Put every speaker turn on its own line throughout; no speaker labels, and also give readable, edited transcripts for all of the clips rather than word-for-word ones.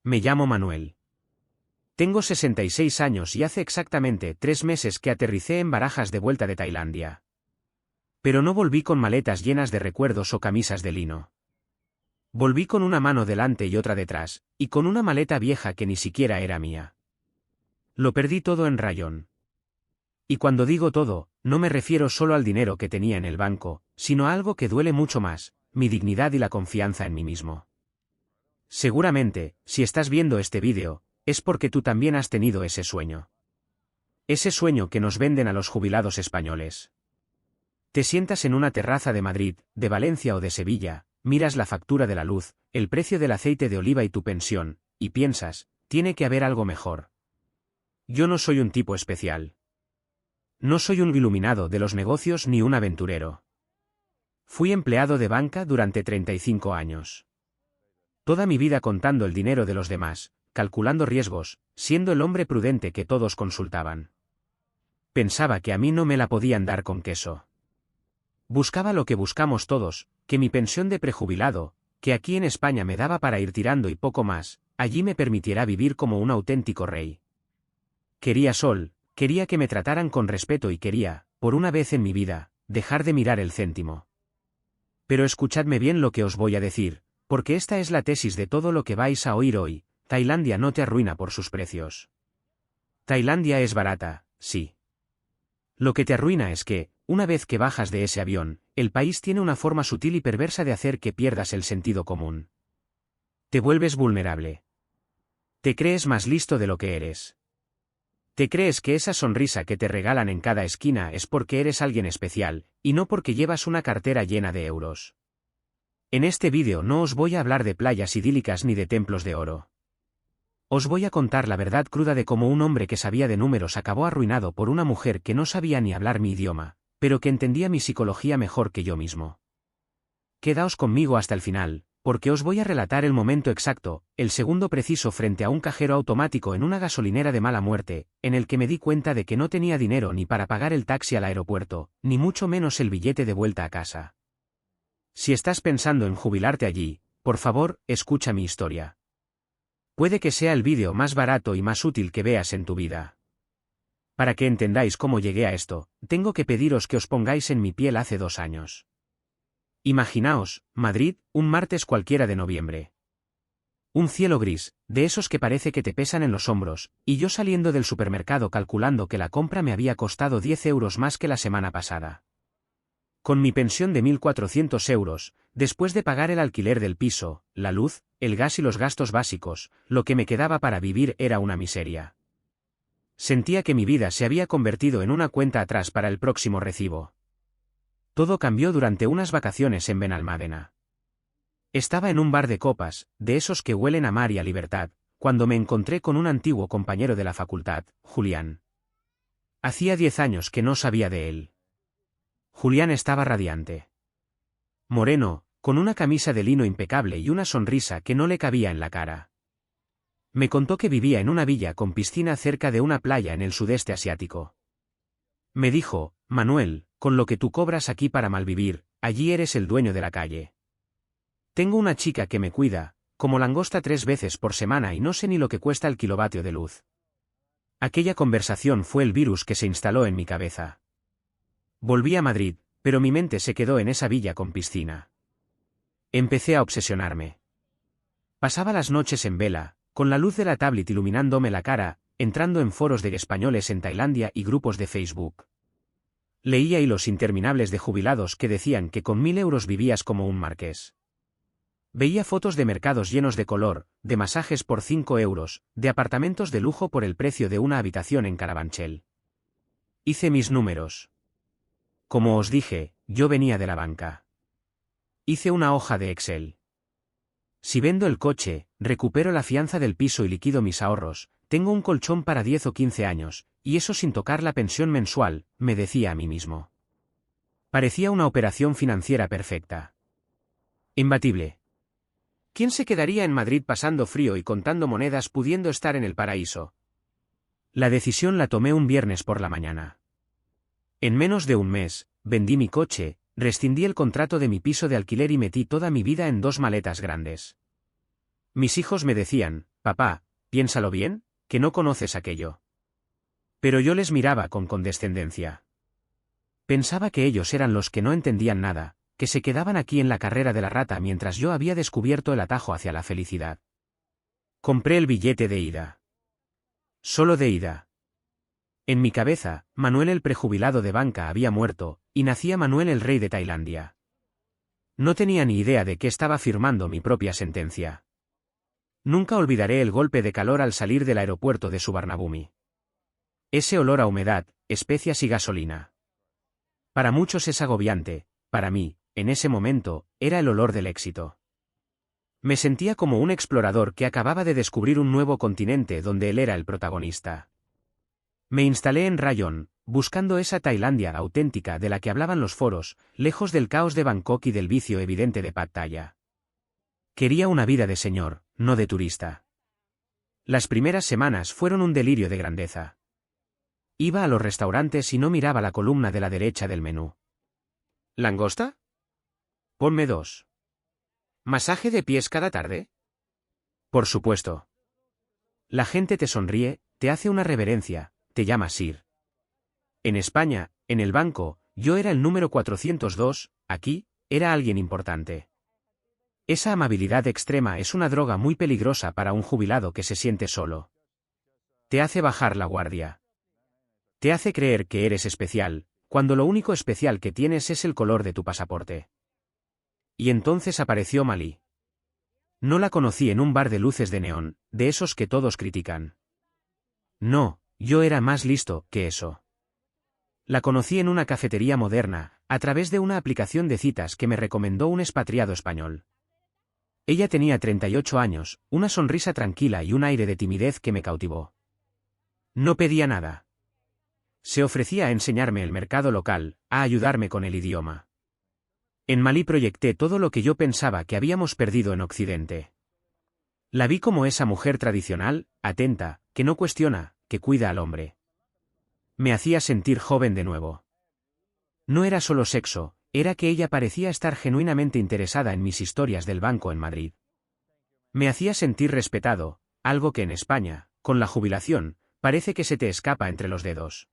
Me llamo Manuel. Tengo 66 años y hace exactamente 3 meses que aterricé en Barajas de vuelta de Tailandia. Pero no volví con maletas llenas de recuerdos o camisas de lino. Volví con una mano delante y otra detrás, y con una maleta vieja que ni siquiera era mía. Lo perdí todo en Rayón. Y cuando digo todo, no me refiero solo al dinero que tenía en el banco, sino a algo que duele mucho más, mi dignidad y la confianza en mí mismo. Seguramente, si estás viendo este vídeo, es porque tú también has tenido ese sueño. Ese sueño que nos venden a los jubilados españoles. Te sientas en una terraza de Madrid, de Valencia o de Sevilla, miras la factura de la luz, el precio del aceite de oliva y tu pensión, y piensas, tiene que haber algo mejor. Yo no soy un tipo especial. No soy un iluminado de los negocios ni un aventurero. Fui empleado de banca durante 35 años. Toda mi vida contando el dinero de los demás, calculando riesgos, siendo el hombre prudente que todos consultaban. Pensaba que a mí no me la podían dar con queso. Buscaba lo que buscamos todos, que mi pensión de prejubilado, que aquí en España me daba para ir tirando y poco más, allí me permitiera vivir como un auténtico rey. Quería sol, quería que me trataran con respeto y quería, por una vez en mi vida, dejar de mirar el céntimo. Pero escuchadme bien lo que os voy a decir, porque esta es la tesis de todo lo que vais a oír hoy. Tailandia no te arruina por sus precios. Tailandia es barata, sí. Lo que te arruina es que, una vez que bajas de ese avión, el país tiene una forma sutil y perversa de hacer que pierdas el sentido común. Te vuelves vulnerable. Te crees más listo de lo que eres. Te crees que esa sonrisa que te regalan en cada esquina es porque eres alguien especial, y no porque llevas una cartera llena de euros. En este vídeo no os voy a hablar de playas idílicas ni de templos de oro. Os voy a contar la verdad cruda de cómo un hombre que sabía de números acabó arruinado por una mujer que no sabía ni hablar mi idioma, pero que entendía mi psicología mejor que yo mismo. Quedaos conmigo hasta el final, porque os voy a relatar el momento exacto, el segundo preciso frente a un cajero automático en una gasolinera de mala muerte, en el que me di cuenta de que no tenía dinero ni para pagar el taxi al aeropuerto, ni mucho menos el billete de vuelta a casa. Si estás pensando en jubilarte allí, por favor, escucha mi historia. Puede que sea el vídeo más barato y más útil que veas en tu vida. Para que entendáis cómo llegué a esto, tengo que pediros que os pongáis en mi piel hace 2 años. Imaginaos, Madrid, un martes cualquiera de noviembre. Un cielo gris, de esos que parece que te pesan en los hombros, y yo saliendo del supermercado calculando que la compra me había costado 10 euros más que la semana pasada. Con mi pensión de 1.400 euros, después de pagar el alquiler del piso, la luz, el gas y los gastos básicos, lo que me quedaba para vivir era una miseria. Sentía que mi vida se había convertido en una cuenta atrás para el próximo recibo. Todo cambió durante unas vacaciones en Benalmádena. Estaba en un bar de copas, de esos que huelen a mar y a libertad, cuando me encontré con un antiguo compañero de la facultad, Julián. Hacía 10 años que no sabía de él. Julián estaba radiante. Moreno, con una camisa de lino impecable y una sonrisa que no le cabía en la cara. Me contó que vivía en una villa con piscina cerca de una playa en el sudeste asiático. Me dijo, Manuel, con lo que tú cobras aquí para malvivir, allí eres el dueño de la calle. Tengo una chica que me cuida, como langosta 3 veces por semana y no sé ni lo que cuesta el kilovatio de luz. Aquella conversación fue el virus que se instaló en mi cabeza. Volví a Madrid, pero mi mente se quedó en esa villa con piscina. Empecé a obsesionarme. Pasaba las noches en vela, con la luz de la tablet iluminándome la cara, entrando en foros de españoles en Tailandia y grupos de Facebook. Leía hilos interminables de jubilados que decían que con 1.000 euros vivías como un marqués. Veía fotos de mercados llenos de color, de masajes por 5 euros, de apartamentos de lujo por el precio de una habitación en Carabanchel. Hice mis números. Como os dije, yo venía de la banca. Hice una hoja de Excel. Si vendo el coche, recupero la fianza del piso y liquido mis ahorros, tengo un colchón para 10 o 15 años, y eso sin tocar la pensión mensual, me decía a mí mismo. Parecía una operación financiera perfecta. Imbatible. ¿Quién se quedaría en Madrid pasando frío y contando monedas pudiendo estar en el paraíso? La decisión la tomé un viernes por la mañana. En menos de un mes, vendí mi coche, rescindí el contrato de mi piso de alquiler y metí toda mi vida en 2 maletas grandes. Mis hijos me decían, Papá, piénsalo bien, que no conoces aquello. Pero yo les miraba con condescendencia. Pensaba que ellos eran los que no entendían nada, que se quedaban aquí en la carrera de la rata mientras yo había descubierto el atajo hacia la felicidad. Compré el billete de ida. Solo de ida. En mi cabeza, Manuel el prejubilado de banca había muerto, y nacía Manuel el rey de Tailandia. No tenía ni idea de que estaba firmando mi propia sentencia. Nunca olvidaré el golpe de calor al salir del aeropuerto de Suvarnabhumi. Ese olor a humedad, especias y gasolina. Para muchos es agobiante, para mí, en ese momento, era el olor del éxito. Me sentía como un explorador que acababa de descubrir un nuevo continente donde él era el protagonista. Me instalé en Rayón, buscando esa Tailandia auténtica de la que hablaban los foros, lejos del caos de Bangkok y del vicio evidente de Pad Thai. Quería una vida de señor, no de turista. Las primeras semanas fueron un delirio de grandeza. Iba a los restaurantes y no miraba la columna de la derecha del menú. ¿Langosta? Ponme 2. ¿Masaje de pies cada tarde? Por supuesto. La gente te sonríe, te hace una reverencia, te llama Sir. En España, en el banco, yo era el número 402, aquí, era alguien importante. Esa amabilidad extrema es una droga muy peligrosa para un jubilado que se siente solo. Te hace bajar la guardia. Te hace creer que eres especial, cuando lo único especial que tienes es el color de tu pasaporte. Y entonces apareció Malí. No la conocí en un bar de luces de neón, de esos que todos critican. No, yo era más listo que eso. La conocí en una cafetería moderna, a través de una aplicación de citas que me recomendó un expatriado español. Ella tenía 38 años, una sonrisa tranquila y un aire de timidez que me cautivó. No pedía nada. Se ofrecía a enseñarme el mercado local, a ayudarme con el idioma. En Malí proyecté todo lo que yo pensaba que habíamos perdido en Occidente. La vi como esa mujer tradicional, atenta, que no cuestiona, que cuida al hombre. Me hacía sentir joven de nuevo. No era solo sexo, era que ella parecía estar genuinamente interesada en mis historias del banco en Madrid. Me hacía sentir respetado, algo que en España, con la jubilación, parece que se te escapa entre los dedos.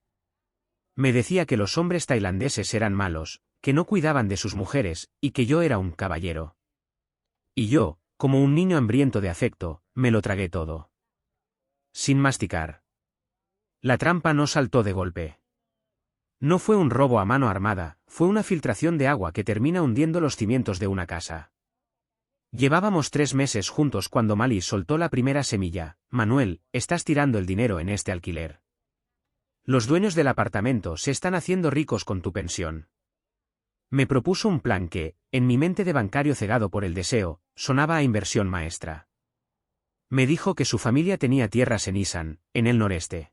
Me decía que los hombres tailandeses eran malos, que no cuidaban de sus mujeres, y que yo era un caballero. Y yo, como un niño hambriento de afecto, me lo tragué todo. Sin masticar. La trampa no saltó de golpe. No fue un robo a mano armada, fue una filtración de agua que termina hundiendo los cimientos de una casa. Llevábamos 3 meses juntos cuando Malí soltó la primera semilla. Manuel, estás tirando el dinero en este alquiler. Los dueños del apartamento se están haciendo ricos con tu pensión. Me propuso un plan que, en mi mente de bancario cegado por el deseo, sonaba a inversión maestra. Me dijo que su familia tenía tierras en Isan, en el noreste.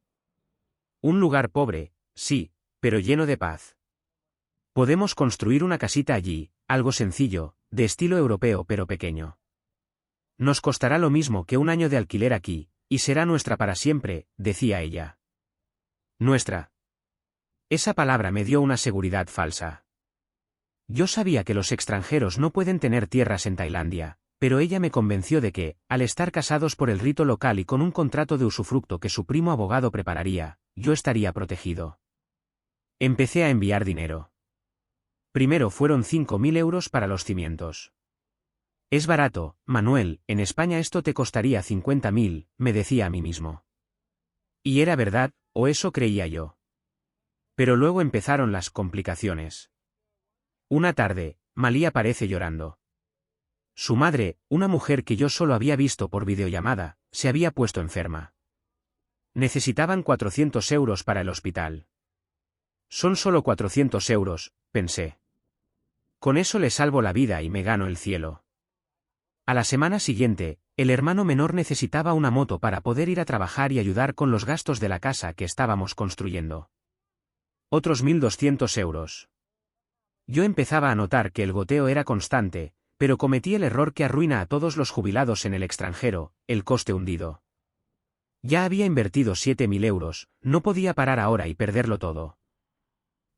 Un lugar pobre, sí, pero lleno de paz. Podemos construir una casita allí, algo sencillo, de estilo europeo pero pequeño. Nos costará lo mismo que un año de alquiler aquí, y será nuestra para siempre, decía ella. Nuestra. Esa palabra me dio una seguridad falsa. Yo sabía que los extranjeros no pueden tener tierras en Tailandia, pero ella me convenció de que, al estar casados por el rito local y con un contrato de usufructo que su primo abogado prepararía, yo estaría protegido. Empecé a enviar dinero. Primero fueron 5.000 euros para los cimientos. Es barato, Manuel, en España esto te costaría 50.000, me decía a mí mismo. Y era verdad, o eso creía yo. Pero luego empezaron las complicaciones. Una tarde, Malí aparece llorando. Su madre, una mujer que yo solo había visto por videollamada, se había puesto enferma. Necesitaban 400 euros para el hospital. Son solo 400 euros, pensé. Con eso le salvo la vida y me gano el cielo. A la semana siguiente, el hermano menor necesitaba una moto para poder ir a trabajar y ayudar con los gastos de la casa que estábamos construyendo. Otros 1.200 euros. Yo empezaba a notar que el goteo era constante, pero cometí el error que arruina a todos los jubilados en el extranjero, el coste hundido. Ya había invertido 7.000 euros, no podía parar ahora y perderlo todo.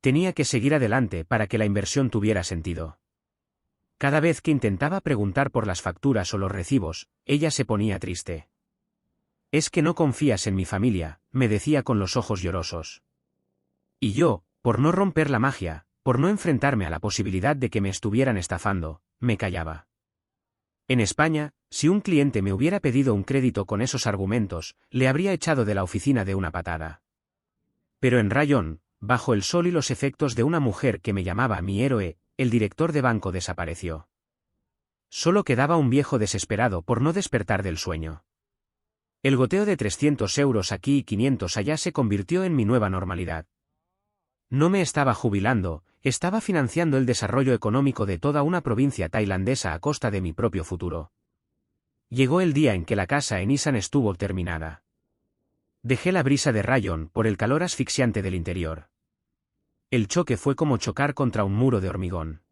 Tenía que seguir adelante para que la inversión tuviera sentido. Cada vez que intentaba preguntar por las facturas o los recibos, ella se ponía triste. Es que no confías en mi familia, me decía con los ojos llorosos. Y yo, por no romper la magia, por no enfrentarme a la posibilidad de que me estuvieran estafando, me callaba. En España, si un cliente me hubiera pedido un crédito con esos argumentos, le habría echado de la oficina de una patada. Pero en Rayón, bajo el sol y los efectos de una mujer que me llamaba mi héroe, el director de banco desapareció. Solo quedaba un viejo desesperado por no despertar del sueño. El goteo de 300 euros aquí y 500 allá se convirtió en mi nueva normalidad. No me estaba jubilando, estaba financiando el desarrollo económico de toda una provincia tailandesa a costa de mi propio futuro. Llegó el día en que la casa en Isan estuvo terminada. Dejé la brisa de Rayón por el calor asfixiante del interior. El choque fue como chocar contra un muro de hormigón.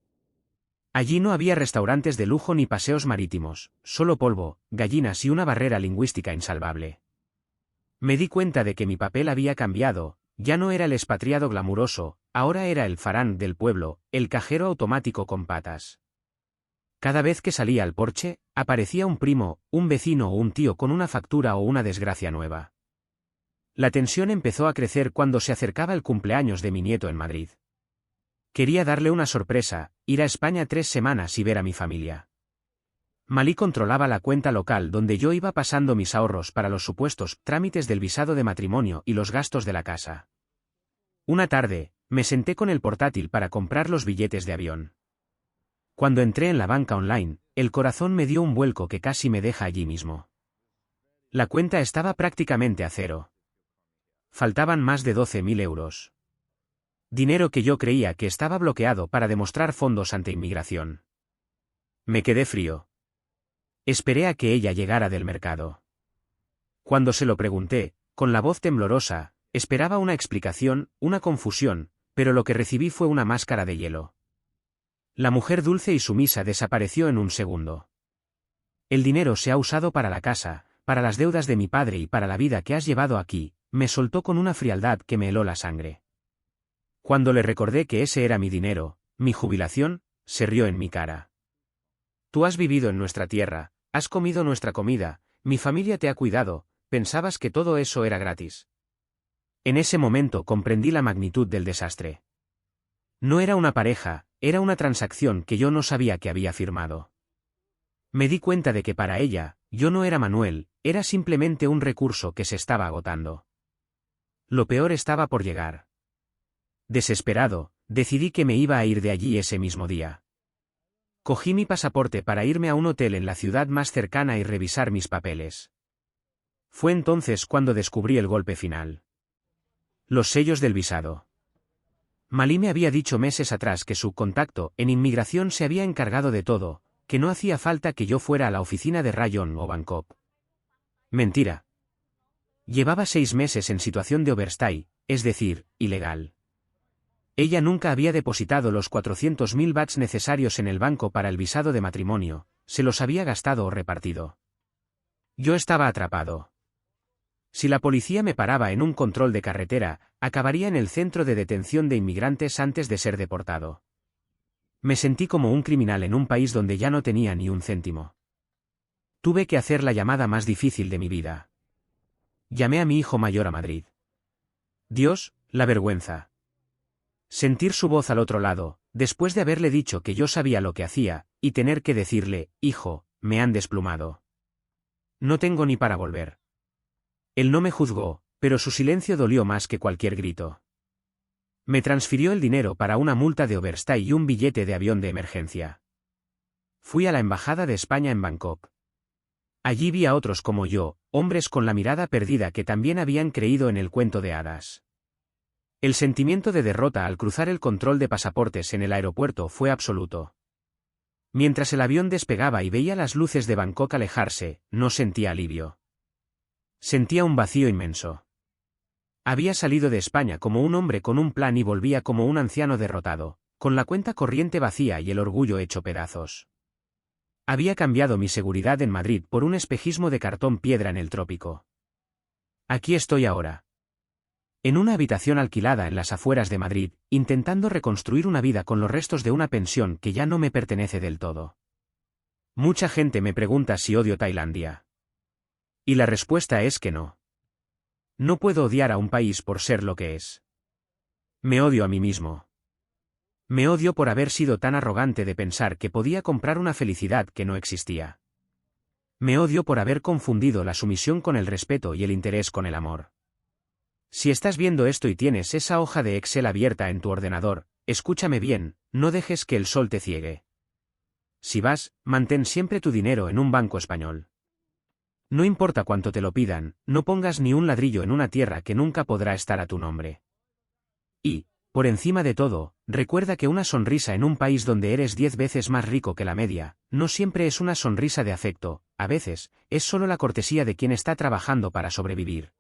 Allí no había restaurantes de lujo ni paseos marítimos, solo polvo, gallinas y una barrera lingüística insalvable. Me di cuenta de que mi papel había cambiado. Ya no era el expatriado glamuroso, ahora era el farán del pueblo, el cajero automático con patas. Cada vez que salía al porche, aparecía un primo, un vecino o un tío con una factura o una desgracia nueva. La tensión empezó a crecer cuando se acercaba el cumpleaños de mi nieto en Madrid. Quería darle una sorpresa, ir a España 3 semanas y ver a mi familia. Malí controlaba la cuenta local donde yo iba pasando mis ahorros para los supuestos trámites del visado de matrimonio y los gastos de la casa. Una tarde, me senté con el portátil para comprar los billetes de avión. Cuando entré en la banca online, el corazón me dio un vuelco que casi me deja allí mismo. La cuenta estaba prácticamente a cero. Faltaban más de 12.000 euros. Dinero que yo creía que estaba bloqueado para demostrar fondos ante inmigración. Me quedé frío. Esperé a que ella llegara del mercado. Cuando se lo pregunté, con la voz temblorosa, esperaba una explicación, una confusión, pero lo que recibí fue una máscara de hielo. La mujer dulce y sumisa desapareció en un segundo. El dinero se ha usado para la casa, para las deudas de mi padre y para la vida que has llevado aquí, me soltó con una frialdad que me heló la sangre. Cuando le recordé que ese era mi dinero, mi jubilación, se rió en mi cara. Tú has vivido en nuestra tierra, has comido nuestra comida, mi familia te ha cuidado, pensabas que todo eso era gratis. En ese momento comprendí la magnitud del desastre. No era una pareja, era una transacción que yo no sabía que había firmado. Me di cuenta de que para ella, yo no era Manuel, era simplemente un recurso que se estaba agotando. Lo peor estaba por llegar. Desesperado, decidí que me iba a ir de allí ese mismo día. Cogí mi pasaporte para irme a un hotel en la ciudad más cercana y revisar mis papeles. Fue entonces cuando descubrí el golpe final. Los sellos del visado. Malí me había dicho meses atrás que su contacto en inmigración se había encargado de todo, que no hacía falta que yo fuera a la oficina de Rayón o Bangkok. Mentira. Llevaba 6 meses en situación de overstay, es decir, ilegal. Ella nunca había depositado los 400.000 bahts necesarios en el banco para el visado de matrimonio, se los había gastado o repartido. Yo estaba atrapado. Si la policía me paraba en un control de carretera, acabaría en el centro de detención de inmigrantes antes de ser deportado. Me sentí como un criminal en un país donde ya no tenía ni un céntimo. Tuve que hacer la llamada más difícil de mi vida. Llamé a mi hijo mayor a Madrid. Dios, la vergüenza. Sentir su voz al otro lado, después de haberle dicho que yo sabía lo que hacía, y tener que decirle, hijo, me han desplumado. No tengo ni para volver. Él no me juzgó, pero su silencio dolió más que cualquier grito. Me transfirió el dinero para una multa de overstay y un billete de avión de emergencia. Fui a la Embajada de España en Bangkok. Allí vi a otros como yo, hombres con la mirada perdida que también habían creído en el cuento de hadas. El sentimiento de derrota al cruzar el control de pasaportes en el aeropuerto fue absoluto. Mientras el avión despegaba y veía las luces de Bangkok alejarse, no sentía alivio. Sentía un vacío inmenso. Había salido de España como un hombre con un plan y volvía como un anciano derrotado, con la cuenta corriente vacía y el orgullo hecho pedazos. Había cambiado mi seguridad en Madrid por un espejismo de cartón piedra en el trópico. Aquí estoy ahora. En una habitación alquilada en las afueras de Madrid, intentando reconstruir una vida con los restos de una pensión que ya no me pertenece del todo. Mucha gente me pregunta si odio Tailandia. Y la respuesta es que no. No puedo odiar a un país por ser lo que es. Me odio a mí mismo. Me odio por haber sido tan arrogante de pensar que podía comprar una felicidad que no existía. Me odio por haber confundido la sumisión con el respeto y el interés con el amor. Si estás viendo esto y tienes esa hoja de Excel abierta en tu ordenador, escúchame bien, no dejes que el sol te ciegue. Si vas, mantén siempre tu dinero en un banco español. No importa cuánto te lo pidan, no pongas ni un ladrillo en una tierra que nunca podrá estar a tu nombre. Y, por encima de todo, recuerda que una sonrisa en un país donde eres 10 veces más rico que la media, no siempre es una sonrisa de afecto, a veces, es solo la cortesía de quien está trabajando para sobrevivir.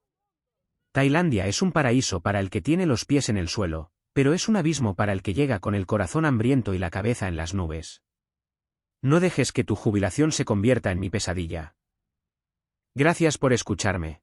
Tailandia es un paraíso para el que tiene los pies en el suelo, pero es un abismo para el que llega con el corazón hambriento y la cabeza en las nubes. No dejes que tu jubilación se convierta en mi pesadilla. Gracias por escucharme.